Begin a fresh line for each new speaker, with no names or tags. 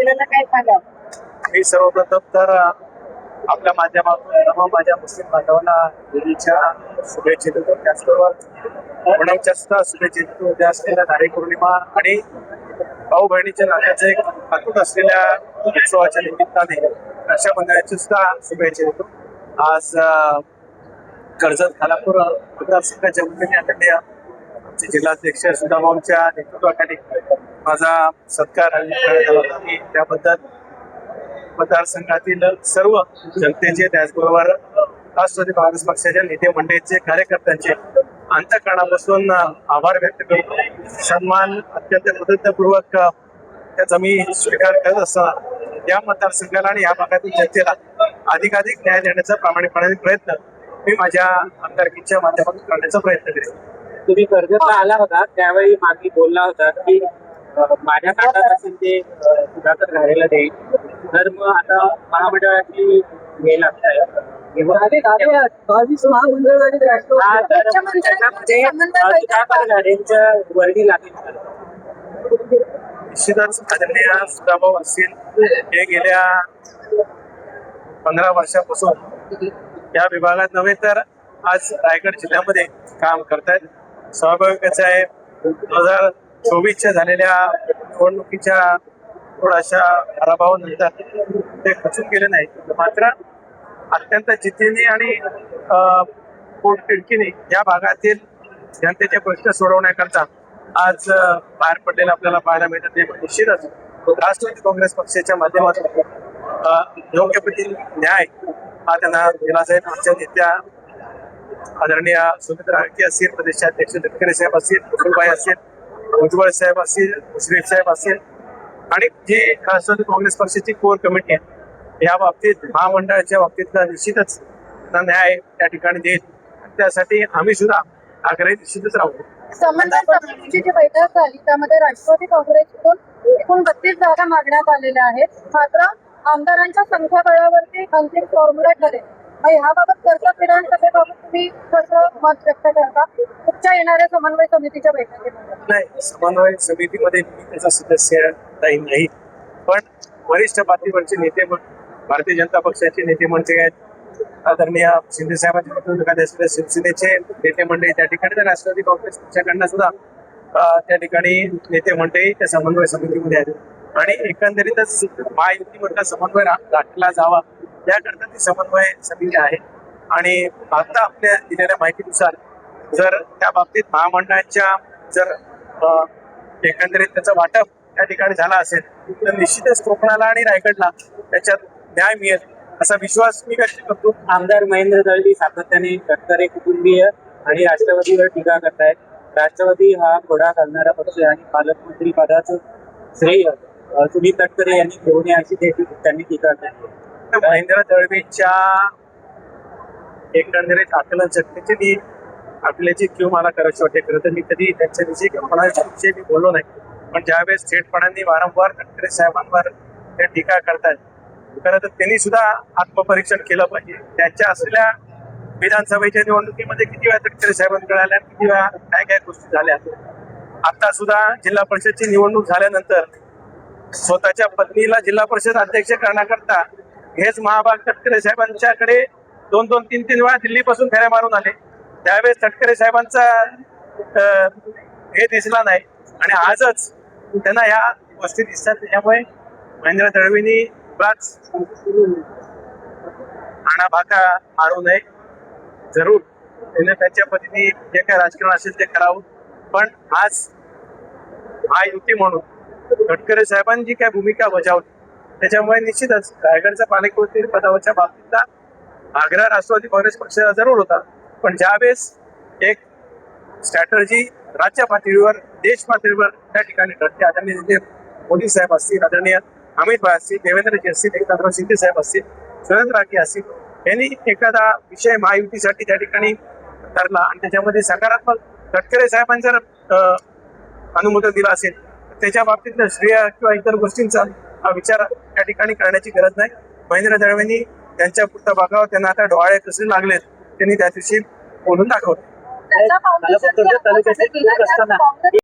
जनतेला काय सांगाल?
मी सर्वप्रथम तर आपल्या माध्यमातून माझ्या मुस्लिम बांधवांना होळीच्या शुभेच्छा देतो. त्याचबरोबर ओणमच्या सुद्धा शुभेच्छा देतो. उद्या असलेल्या नारळी पौर्णिमा आणि भाऊ बहिणीच्या नात्याचं एक अतूट असलेल्या उत्सवाच्या निमित्ताने रक्षाबंधनाची सुद्धा शुभेच्छा देतो. आज कर्जत खालापूर मतदारसंघाच्या वतीने आदरणीय आमचे जिल्हाध्यक्ष सुदामांच्या नेतृत्वाखाली माझा सत्कार करण्यात आला होता. मी त्याबद्दल मतदारसंघातील सर्व जनतेचे त्याचबरोबर राष्ट्रवादी काँग्रेस पक्षाच्या नेते मंडळीचे कार्यकर्त्यांचे अंतःकरणापासून आभार व्यक्त करतो. सन्मान अत्यंत कृतज्ञपूर्वक त्याचा मी स्वीकार करत असताना या मतदारसंघाला आणि या भागातील जनतेला अधिकाधिक न्याय देण्याचा प्रामाणिकपणे प्रयत्न मी माझ्या आमदारकीच्या माध्यमातून करण्याचा प्रयत्न करेन.
तुम्ही कर्जतला आला होता त्यावेळी मागे बोलला होता की माझ्या काळात असेल ते सुधाकर घालेला देईल. तर मग आता महामंडळाची हे लागताय वर्दी लागेल.
निश्चितच आदरणीय सुधाभाऊ असतील हे गेल्या 15 वर्षापासून या विभागात नव्हे तर आज रायगड जिल्ह्यामध्ये काम करतायत. स्वाभाविकच आहे 2024च्या झालेल्या निवडणुकीच्या थोड्याशा पराभवानंतर ते खचून गेले नाही, मात्र अत्यंत जिद्दीने आणि पोटतिडकीने या भागातील जनतेचे प्रश्न सोडवण्याकरता आज बाहेर पडलेलं आपल्याला पाहायला मिळतात. ते निश्चितच राष्ट्रवादी काँग्रेस पक्षाच्या माध्यमातून योग्य पद्धतीने न्याय हा त्यांना दिला जाईल. आमच्या नेत्या आदरणीय सुमित्रा राळके असतील, प्रदेशाध्यक्ष तटकरे साहेब असतील, मुकुलभाई असतील, उज्ज्वल साहेब असतील, मुश्रीफ साहेब असतील आणि जी राष्ट्रवादी काँग्रेस पक्षाची कोर कमिटी आहे या बाबतीत महामंडळाच्या बाबतीत निश्चितच न्याय त्या ठिकाणी देईल. त्यासाठी आम्ही सुद्धा आग्रही निश्चितच राहू.
समन्वय समितीची जी बैठक झाली त्यामध्ये राष्ट्रवादी काँग्रेसकडून एकूण 32 जागा मागण्यात आलेल्या आहेत, मात्र आमदारांच्या संख्याबळावरती अंतिम फॉर्म्युला ठरेल. ह्याबाबत कर्जत विधानसभेबाबत तुम्ही कसं मत व्यक्त करता तुमच्या येणाऱ्या समन्वय समितीच्या बैठकीमध्ये?
नाही, समन्वय समितीमध्ये मी त्याचा सदस्य नाही, पण वरिष्ठ पातळीवरचे नेते भारतीय जनता पक्षाचे नेते मंडळी आहेत, आदरणीय शिंदे साहेबांच्या नेतृत्वाखाली असलेल्या शिवसेनेचे नेते मंडळी त्या ठिकाणी, तर राष्ट्रवादी काँग्रेस पक्षाकडनं सुद्धा त्या ठिकाणी नेते मंडळी त्या समन्वय समितीमध्ये आहेत आणि एकंदरीतच महायुतीमधला समन्वय राखला जावा याकरता ती समन्वय समिती आहे. आणि आता आपल्या दिलेल्या माहितीनुसार जर त्या बाबतीत महामंडळाच्या जर एकंदरीत त्याचं वाटप त्या ठिकाणी झाला असेल तर निश्चितच कोकणाला आणि रायगडला त्याच्यात न्याय मिळेल असा विश्वास मी व्यक्त करतो.
आमदार महेंद्र दळवी सातत्याने तटकरे कुटुंबीय आणि राष्ट्रवादीवर टीका करतायत. राष्ट्रवादी हा घोडा घालणारा पक्ष आणि पालकमंत्री पदाचं श्रेय सुनील तटकरे यांनी घेऊन नये अशी त्यांनी टीका केली.
महेंद्र दळवीच्या एकंदरीत आकलन शक्तीची आपल्याची किंवा मला करायची वाटते. खरं तर मी कधी त्यांच्याविषयी कोणाविषयी मी बोललो नाही, पण ज्यावेळेस थेटपणाने वारंवार तटकरे साहेबांवर त्या टीका करतात, खरं तर त्यांनी सुद्धा आत्मपरीक्षण केलं पाहिजे. त्यांच्या असलेल्या विधानसभेच्या निवडणुकीमध्ये किती वेळा तटकरे साहेबांकडे आल्या, किती वेळा काय काय गोष्टी झाल्या. आता सुद्धा जिल्हा परिषदची निवडणूक झाल्यानंतर स्वतःच्या पत्नीला जिल्हा परिषद अध्यक्ष करण्याकरता हेच महाभाग तटकरे साहेबांच्याकडे 2-2, 3-3 वेळा दिल्लीपासून फेऱ्या मारून आले. त्यावेळेस तटकरे साहेबांचा हे दिसला नाही आणि आजच त्यांना या गोष्टी दिसतात. त्यामुळे महेंद्र दळवींनी बराच आणाभाका मारू नये. जरूर त्यांनी त्यांच्या पद्धतीने जे काय राजकारण असेल ते करावं, पण आज महायुती म्हणून तटकरे साहेबांची काय भूमिका बजावली त्याच्यामुळे निश्चितच रायगडच्या पालकमंत्री पदावरच्या बाबतीतला आग्रह राष्ट्रवादी काँग्रेस पक्षाचा जरूर होता, पण ज्यावेळेस एक स्ट्रॅटर्जी राज्य पातळीवर देश पातळीवर त्या ठिकाणी घडते, आदरणीय मोदी साहेब असतील, आदरणीय अमित भाई असतील, देवेंद्रजी असतील, एकनाथराव शिंदे साहेब असतील, सुरेंद्र राठी असतील, यांनी एखादा विषय महायुतीसाठी त्या ठिकाणी ठरला आणि त्याच्यामध्ये सकारात्मक तटकरे साहेबांनी जर अनुमोदन दिलं असेल त्याच्या बाबतीतलं श्रेय किंवा इतर गोष्टींचा विचार त्या ठिकाणी करण्याची गरज नाही. महेंद्र दळवींनी त्यांच्या पुढचा बघावं, त्यांना आता डोळे कसे लागलेत त्यांनी त्या दिवशी बोलून दाखवलं.